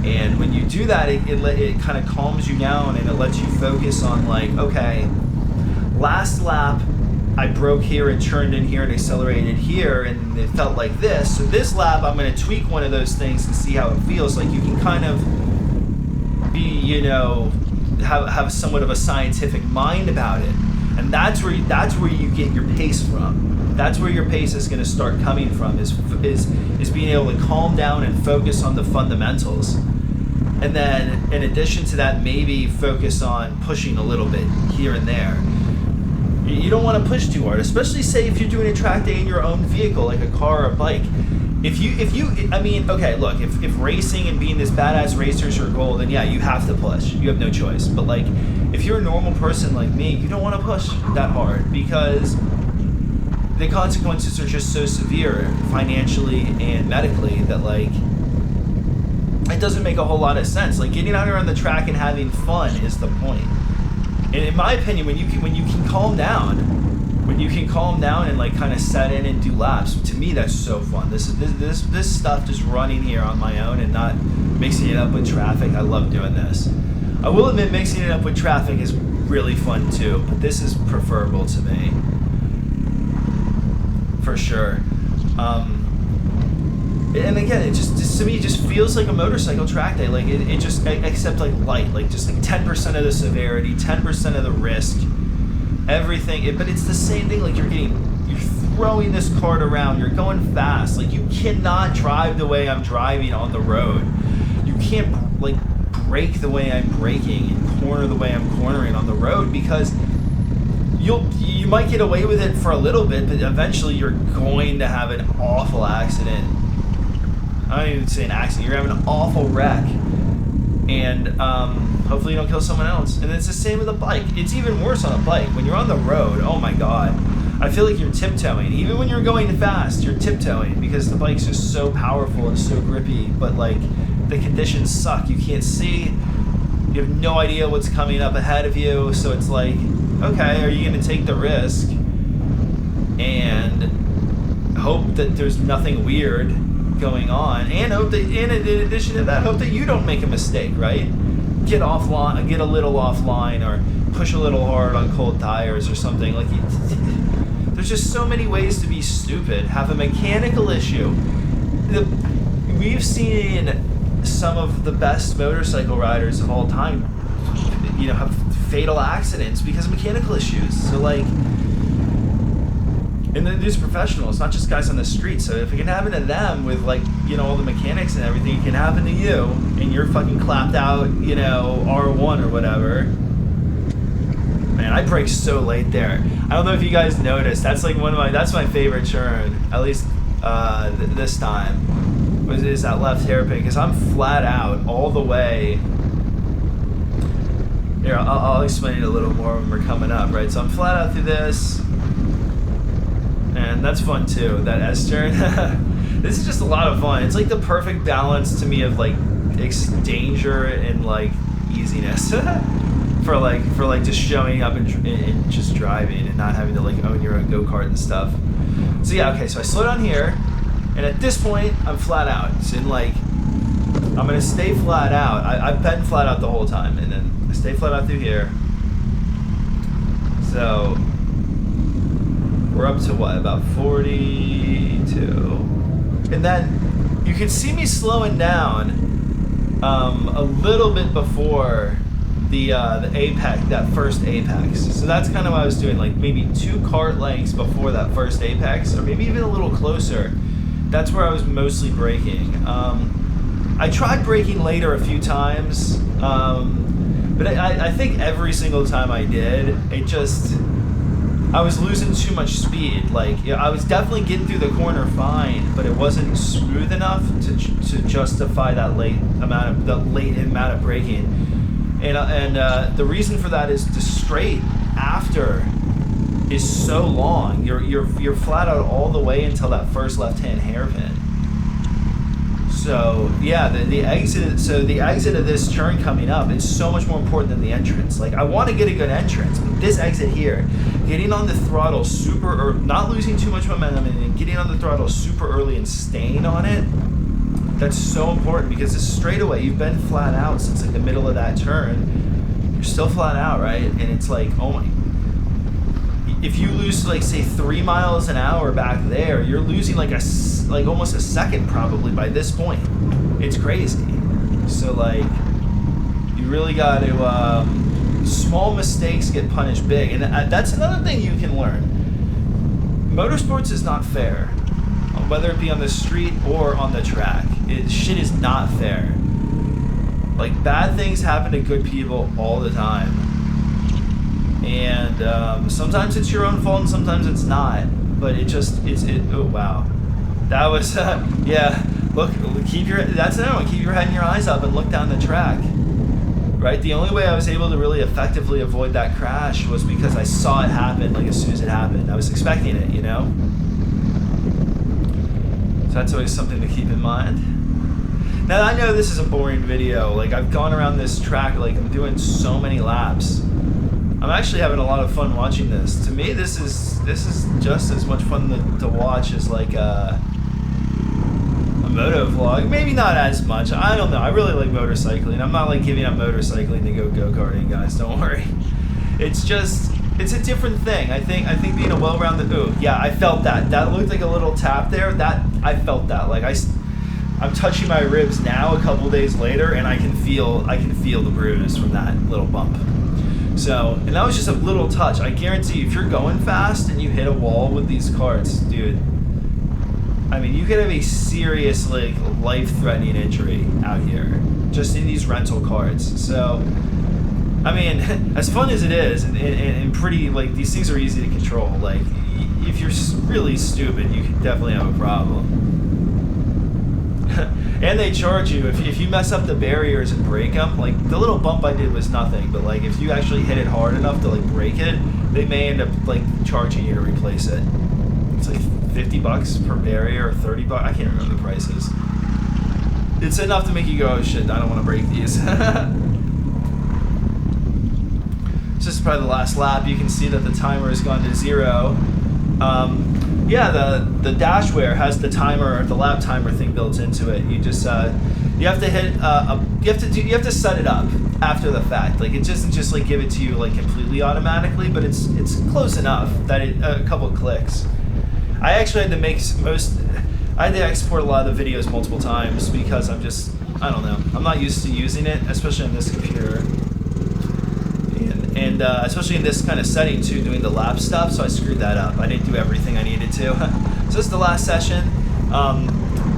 And when you do that, it kind of calms you down, and it lets you focus on like, okay, last lap I broke here and turned in here and accelerated here, and it felt like this. So this lap I'm going to tweak one of those things and see how it feels. Like, you can kind of be, have somewhat of a scientific mind about it, and that's where you get your pace from. That's where your pace is going to start coming from, is being able to calm down and focus on the fundamentals. And then, in addition to that, maybe focus on pushing a little bit here and there. You don't want to push too hard, especially, say, if you're doing a track day in your own vehicle, like a car or a bike. Okay, look, if racing and being this badass racer is your goal, then yeah, you have to push. You have no choice. But, like, if you're a normal person like me, you don't want to push that hard, because the consequences are just so severe financially and medically that, like, it doesn't make a whole lot of sense. Like, getting out here on the track and having fun is the point. And in my opinion, when you can calm down and like kind of set in and do laps, to me that's so fun. This stuff, just running here on my own and not mixing it up with traffic, I love doing this. I will admit, mixing it up with traffic is really fun too, but this is preferable to me, for sure. And again, it just to me, it just feels like a motorcycle track day. Like, it just, except like light, like just like 10% of the severity, 10% of the risk, everything. But it's the same thing. Like, you're throwing this cart around, you're going fast. Like, you cannot drive the way I'm driving on the road. You can't like brake the way I'm braking and corner the way I'm cornering on the road, because you might get away with it for a little bit, but eventually you're going to have an awful accident. I don't even say an accident. You're having an awful wreck, and hopefully you don't kill someone else. And it's the same with a bike. It's even worse on a bike. When you're on the road, oh my god, I feel like you're tiptoeing. Even when you're going fast, you're tiptoeing, because the bike's just so powerful and so grippy, but like, the conditions suck. You can't see. You have no idea what's coming up ahead of you, so it's like, okay, are you going to take the risk and hope that there's nothing weird going on, and hope that, in addition to that, hope that you don't make a mistake, right? Get offline, get a little offline, or push a little hard on cold tires or something. Like, there's just so many ways to be stupid. Have a mechanical issue. We've seen some of the best motorcycle riders of all time, have fatal accidents because of mechanical issues. So, like, and then these professionals, not just guys on the street. So if it can happen to them with, like, all the mechanics and everything, it can happen to you, and you're fucking clapped out, R1 or whatever. Man, I braked so late there. I don't know if you guys noticed. That's like that's my favorite turn, at least this time, is that left hairpin, because I'm flat out all the way. Here, I'll explain it a little more when we're coming up, right? So I'm flat out through this. And that's fun too, that S-turn. This is just a lot of fun. It's like the perfect balance to me of like danger and like easiness for just showing up and just driving and not having to like own your own go-kart and stuff. So yeah, okay, so I slow down here, and at this point I'm flat out. So I'm gonna stay flat out. I've been flat out the whole time, and then I stay flat out through here. So we're up to what, about 42, and then you can see me slowing down a little bit before the apex, that first apex. So that's kind of what I was doing, like maybe 2 kart lengths before that first apex, or maybe even a little closer. That's where I was mostly braking. I tried braking later a few times, but I think every single time I did, I was losing too much speed. Like, I was definitely getting through the corner fine, but it wasn't smooth enough to justify that late amount of braking. And the reason for that is the straight after is so long. You're flat out all the way until that first left-hand hairpin. So yeah, the exit. So the exit of this turn coming up is so much more important than the entrance. Like, I want to get a good entrance, but this exit here, getting on the throttle not losing too much momentum, and getting on the throttle super early and staying on it. That's so important, because this straightaway, you've been flat out since like the middle of that turn. You're still flat out, right? And it's like, oh my. If you lose, like, say 3 miles an hour back there, you're losing like almost a second probably by this point. It's crazy. So like, you really got to, small mistakes get punished big. And that's another thing you can learn. Motorsports is not fair, whether it be on the street or on the track. Shit is not fair. Like, bad things happen to good people all the time. And sometimes it's your own fault and sometimes it's not. But oh wow. That was, yeah, look, that's another one, keep your head and your eyes up and look down the track. Right? The only way I was able to really effectively avoid that crash was because I saw it happen, like, as soon as it happened. I was expecting it, you know? So that's always something to keep in mind. Now, I know this is a boring video. Like, I've gone around this track, like, I'm doing so many laps. I'm actually having a lot of fun watching this. To me, this is just as much fun to watch as, like, a moto vlog. Maybe not as much. I don't know. I really like motorcycling. I'm not, like, giving up motorcycling to go karting, guys. Don't worry. It's a different thing. I think being a well-rounded. Ooh, yeah, I felt that. That looked like a little tap there. I felt that. Like, I'm touching my ribs now, a couple days later, and I can feel the bruise from that little bump. So, and that was just a little touch. I guarantee you, if you're going fast and you hit a wall with these carts, dude, I mean, you could have a serious, like, life-threatening injury out here, just in these rental carts. So, I mean, as fun as it is, and pretty, like, these things are easy to control. Like, if you're really stupid, you could definitely have a problem. And they charge you if you mess up the barriers and break them. Like, the little bump I did was nothing, but, like, if you actually hit it hard enough to, like, break it, they may end up, like, charging you to replace it. It's like $50 per barrier or $30. I can't remember the prices. It's enough to make you go, oh shit, I don't want to break these. This is probably the last lap. You can see that the timer has gone to 0. Yeah, the dashware has the timer, the lap timer thing built into it. You just you have to hit you have to set it up after the fact. Like, it doesn't just, like, give it to you, like, completely automatically, but it's close enough that a couple of clicks. I actually had to I had to export a lot of the videos multiple times because I don't know, I'm not used to using it, especially on this computer. And especially in this kind of setting too, doing the lap stuff, so I screwed that up. I didn't do everything I needed to. So this is the last session.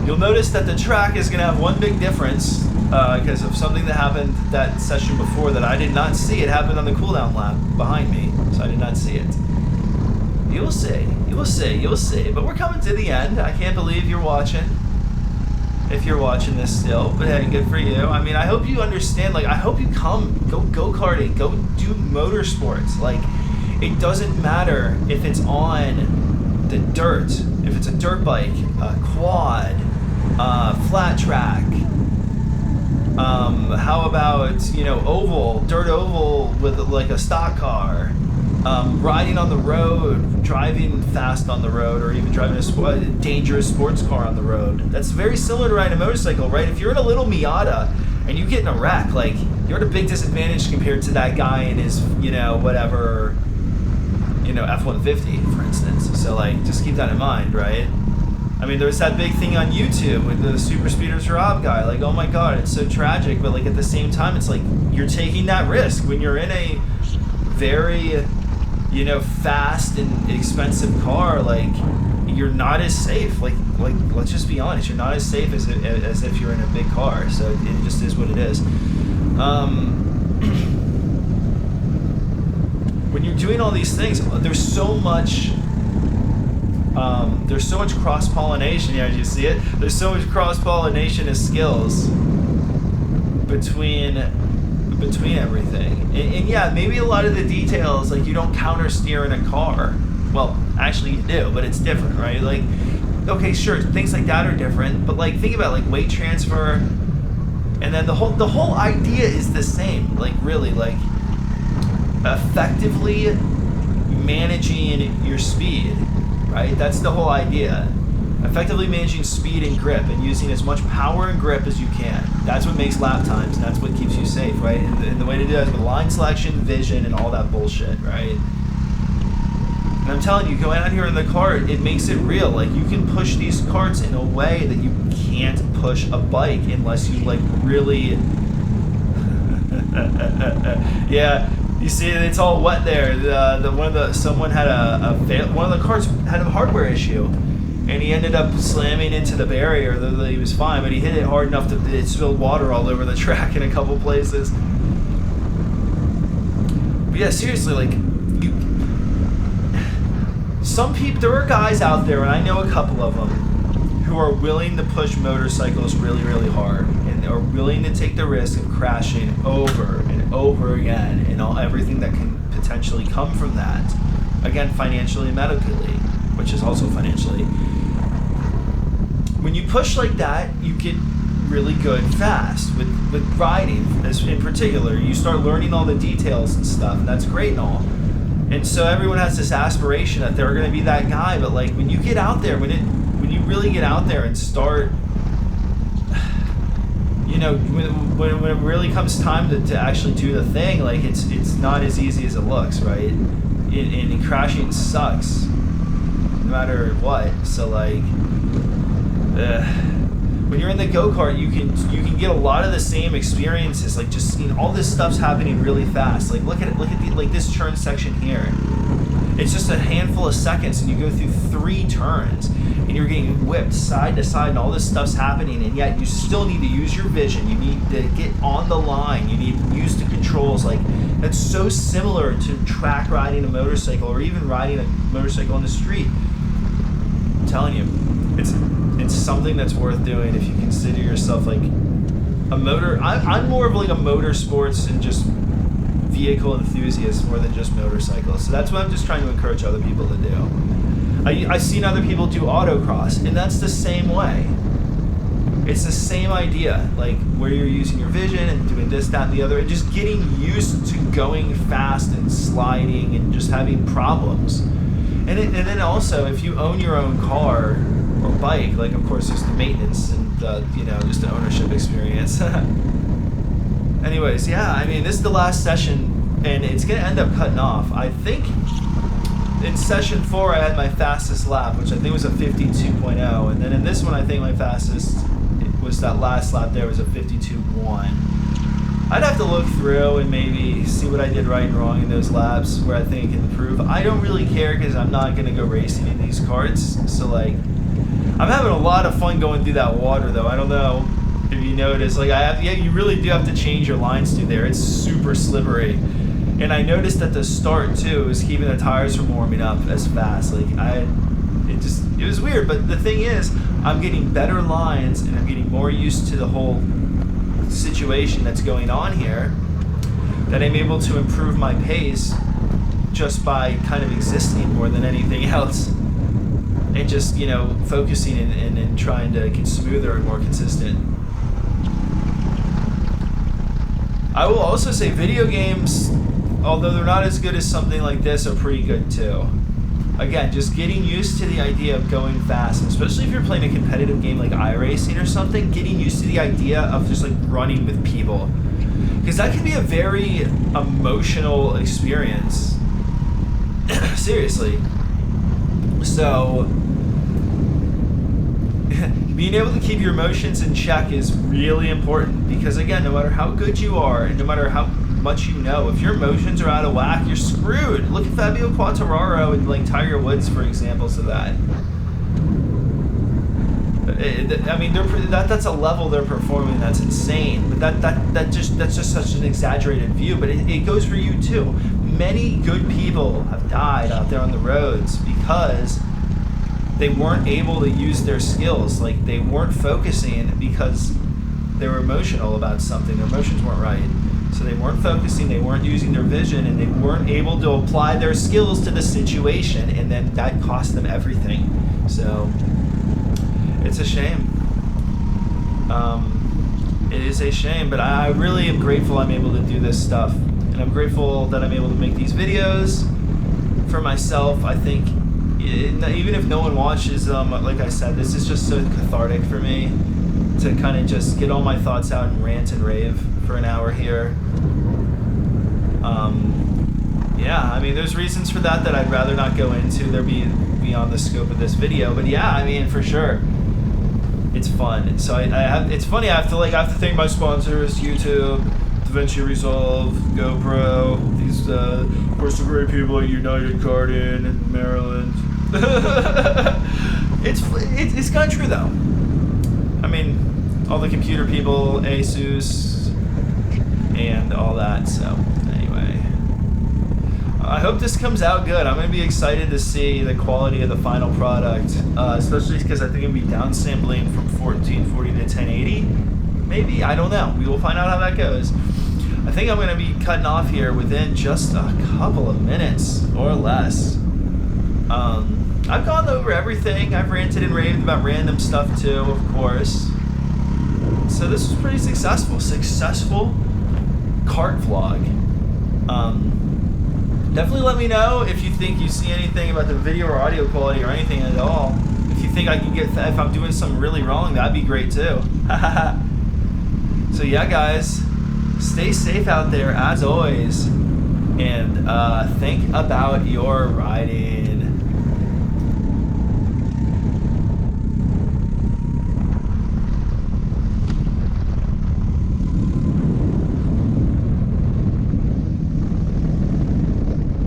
You'll notice that the track is going to have one big difference because of something that happened that session before that I did not see. It happened on the cooldown lap behind me, so I did not see it. You'll see, you'll see, you'll see. But we're coming to the end. I can't believe you're watching. If you're watching this still, but hey, good for you. I mean, I hope you understand. Like, I hope you go karting, go do motorsports. Like, it doesn't matter if it's on the dirt, if it's a dirt bike, a quad, flat track. How about, you know, dirt oval with, like, a stock car. Riding on the road, driving fast on the road, or even driving a dangerous sports car on the road. That's very similar to riding a motorcycle, right? If you're in a little Miata and you get in a wreck, like, you're at a big disadvantage compared to that guy in his, you know, whatever, F-150, for instance. So like, just keep that in mind, right? I mean, there was that big thing on YouTube with the Super Speeders Rob guy. Like, oh my God, it's so tragic. But like at the same time, it's like you're taking that risk when you're in a very, fast and expensive car. Like, you're not as safe. Like let's just be honest. You're not as safe as if you're in a big car. So it just is what it is. When you're doing all these things, there's so much cross-pollination. Yeah, you see it? There's so much cross-pollination of skills between everything. And yeah, maybe a lot of the details, like you don't counter steer in a car. Well, actually you do, but it's different, right? Like, okay, sure, things like that are different, but like think about like weight transfer, and then the whole idea is the same. Like really, like effectively managing your speed, right? That's the whole idea. Effectively managing speed and grip and using as much power and grip as you can. That's what makes lap times, and that's what keeps you safe, right? And the way to do that is with line selection, vision, and all that bullshit, right? And I'm telling you, going out here in the kart, it makes it real. Like, you can push these karts in a way that you can't push a bike unless you, like, really... Yeah, you see, it's all wet there. Someone had one of the karts had a hardware issue, and he ended up slamming into the barrier. Though he was fine, but he hit it hard enough that it spilled water all over the track in a couple places. But yeah, seriously, like, there are guys out there, and I know a couple of them, who are willing to push motorcycles really, really hard, and are willing to take the risk of crashing over and over again, and everything that can potentially come from that. Again, financially and medically, which is also financially. When you push like that, you get really good fast with riding. In particular, you start learning all the details and stuff, and that's great and all. And so everyone has this aspiration that they're going to be that guy, but like when you get out there, when you really get out there and start, when it really comes time to actually do the thing, like it's not as easy as it looks, right? And crashing sucks, no matter what. So like, when you're in the go-kart, you can get a lot of the same experiences. Like just all this stuff's happening really fast. Like look at this turn section here. It's just a handful of seconds, and you go through 3 turns, and you're getting whipped side to side, and all this stuff's happening, and yet you still need to use your vision. You need to get on the line. You need to use the controls. Like, that's so similar to track riding a motorcycle, or even riding a motorcycle on the street. I'm telling you, it's something that's worth doing if you consider yourself like a motor. I'm more of like a motorsports and just vehicle enthusiast more than just motorcycles. So that's what I'm just trying to encourage other people to do. I've seen other people do autocross, and that's the same way. It's the same idea, like where you're using your vision and doing this, that, and the other, and just getting used to going fast and sliding and just having problems. And then also, if you own your own car or bike, like of course there's the maintenance and just an ownership experience. Anyways, yeah, I mean, this is the last session, and it's going to end up cutting off. I think in session 4 I had my fastest lap, which I think was a 52.0, and then in this one I think my fastest was that last lap there was a 52.1. I'd have to look through and maybe see what I did right and wrong in those laps, where I think I can improve. I don't really care because I'm not going to go racing in these karts, so like, I'm having a lot of fun going through that water though. I don't know if you notice, like you really do have to change your lines through there. It's super slippery. And I noticed at the start too, it was keeping the tires from warming up as fast. Like it was weird, but the thing is, I'm getting better lines and I'm getting more used to the whole situation that's going on here, that I'm able to improve my pace just by kind of existing more than anything else. And just, focusing and trying to get smoother and more consistent. I will also say video games, although they're not as good as something like this, are pretty good too. Again, just getting used to the idea of going fast, especially if you're playing a competitive game like iRacing or something, getting used to the idea of just like running with people. Because that can be a very emotional experience. Seriously. So being able to keep your emotions in check is really important, because again, no matter how good you are and no matter how much you know, if your emotions are out of whack, you're screwed. Look at Fabio Quartararo and like Tiger Woods for examples of that. I mean, that's a level they're performing that's insane. But that's just such an exaggerated view. But it goes for you too. Many good people have died out there on the roads because they weren't able to use their skills. Like, they weren't focusing because they were emotional about something. Their emotions weren't right. So they weren't focusing, they weren't using their vision, and they weren't able to apply their skills to the situation, and then that cost them everything. So it's a shame. It is a shame, but I really am grateful I'm able to do this stuff. And I'm grateful that I'm able to make these videos for myself. I think even if no one watches them, like I said, this is just so cathartic for me to kind of just get all my thoughts out and rant and rave for an hour here. Yeah, I mean, there's reasons for that I'd rather not go into. They're beyond the scope of this video, but yeah, I mean, for sure, it's fun. So it's funny. I have to thank my sponsors: YouTube, DaVinci Resolve, GoPro. These, of course, the great people at United Karting in Maryland. It's kind of true though. I mean, all the computer people, Asus, and all that. So anyway, I hope this comes out good. I'm going to be excited to see the quality of the final product, especially because I think it'll be downsampling from 1440 to 1080. Maybe, I don't know. We will find out how that goes. I think I'm going to be cutting off here within just a couple of minutes or less. I've gone over everything. I've ranted and raved about random stuff too, of course. So this was pretty successful. Successful kart vlog. Definitely let me know if you think you see anything about the video or audio quality or anything at all. If you think I can get if I'm doing something really wrong, that'd be great too. So yeah, guys, stay safe out there as always, and think about your riding.